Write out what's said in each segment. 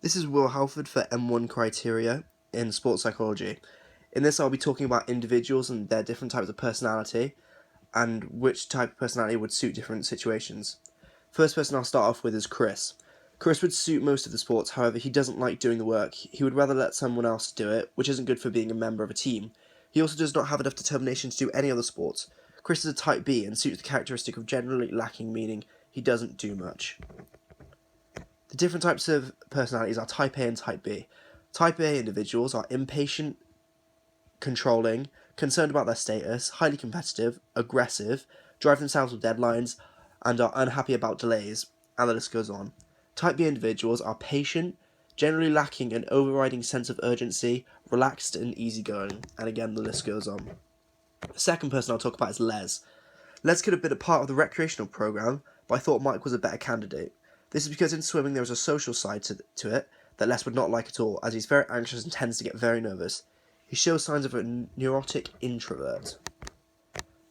This is Will Halford for M1 Criteria in Sports Psychology. In this, I'll be talking about individuals and their different types of personality and which type of personality would suit different situations. First person I'll start off with is Chris. Chris would suit most of the sports, however, he doesn't like doing the work. He would rather let someone else do it, which isn't good for being a member of a team. He also does not have enough determination to do any other sports. Chris is a type B and suits the characteristic of generally lacking, meaning he doesn't do much. The different types of personalities are Type A and Type B. Type A individuals are impatient, controlling, concerned about their status, highly competitive, aggressive, drive themselves with deadlines, and are unhappy about delays, and the list goes on. Type B individuals are patient, generally lacking an overriding sense of urgency, relaxed and easygoing, and again the list goes on. The second person I'll talk about is Les. Les could have been a part of the recreational program, but I thought Mike was a better candidate. This is because in swimming there is a social side to it that Les would not like at all, as he's very anxious and tends to get very nervous. He shows signs of a neurotic introvert.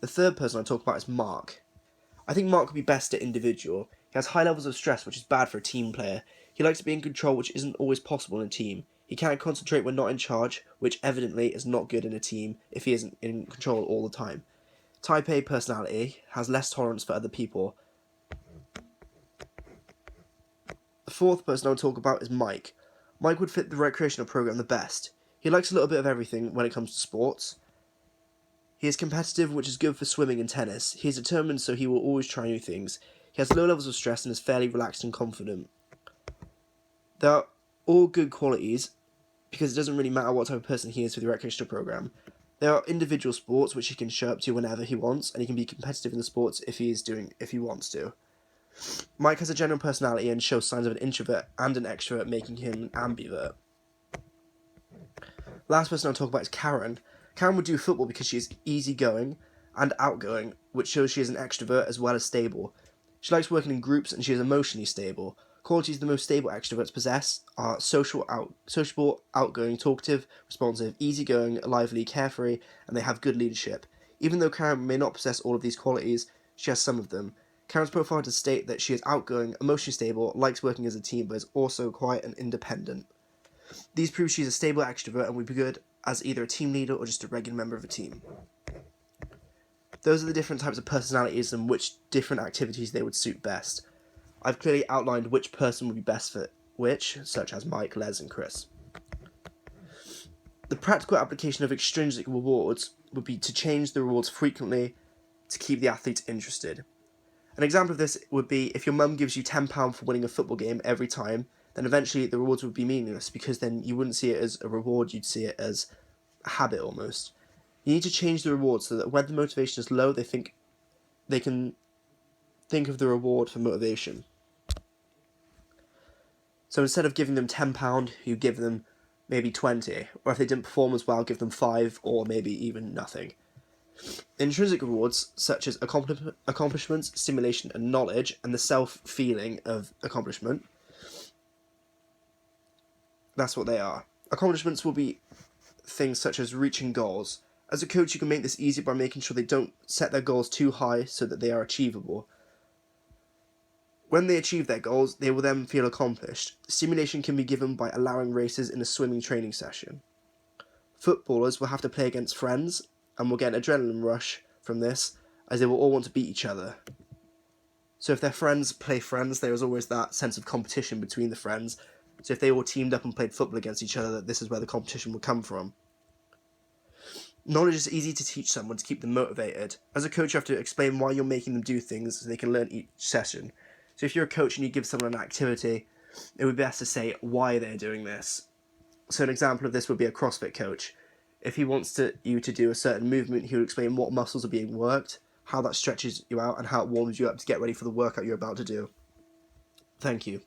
The third person I talk about is Mark. I think Mark would be best at individual. He has high levels of stress, which is bad for a team player. He likes to be in control, which isn't always possible in a team. He can't concentrate when not in charge, which evidently is not good in a team if he isn't in control all the time. Type A personality has less tolerance for other people. The fourth person I would talk about is Mike. Mike would fit the recreational program the best. He likes a little bit of everything when it comes to sports. He is competitive, which is good for swimming and tennis. He is determined, so he will always try new things. He has low levels of stress and is fairly relaxed and confident. They are all good qualities because it doesn't really matter what type of person he is for the recreational program. There are individual sports which he can show up to whenever he wants, and he can be competitive in the sports if he wants to. Mike has a general personality and shows signs of an introvert and an extrovert, making him an ambivert. Last person I'll talk about is Karen. Karen would do football because she is easygoing and outgoing, which shows she is an extrovert as well as stable. She likes working in groups and she is emotionally stable. Qualities the most stable extroverts possess are sociable, outgoing, talkative, responsive, easygoing, lively, carefree, and they have good leadership. Even though Karen may not possess all of these qualities, she has some of them. Karen's profile does state that she is outgoing, emotionally stable, likes working as a team, but is also quiet and independent. These prove she is a stable extrovert and would be good as either a team leader or just a regular member of a team. Those are the different types of personalities and which different activities they would suit best. I've clearly outlined which person would be best for which, such as Mike, Les, and Chris. The practical application of extrinsic rewards would be to change the rewards frequently to keep the athletes interested. An example of this would be if your mum gives you £10 for winning a football game every time, then eventually the rewards would be meaningless because then you wouldn't see it as a reward, you'd see it as a habit almost. You need to change the reward so that when the motivation is low, they can think of the reward for motivation. So instead of giving them £10, you give them maybe 20, or if they didn't perform as well, give them 5 or maybe even nothing. Intrinsic rewards, such as accomplishments, stimulation and knowledge, and the self-feeling of accomplishment, that's what they are. Accomplishments will be things such as reaching goals. As a coach, you can make this easier by making sure they don't set their goals too high so that they are achievable. When they achieve their goals, they will then feel accomplished. Stimulation can be given by allowing races in a swimming training session. Footballers will have to play against friends and will get an adrenaline rush from this, as they will all want to beat each other. So if their friends play friends, there is always that sense of competition between the friends. So if they all teamed up and played football against each other, this is where the competition would come from. Knowledge is easy to teach someone to keep them motivated. As a coach, you have to explain why you're making them do things so they can learn each session. So if you're a coach and you give someone an activity, it would be best to say why they're doing this. So an example of this would be a CrossFit coach. If he wants you to do a certain movement, he would explain what muscles are being worked, how that stretches you out, and how it warms you up to get ready for the workout you're about to do. Thank you.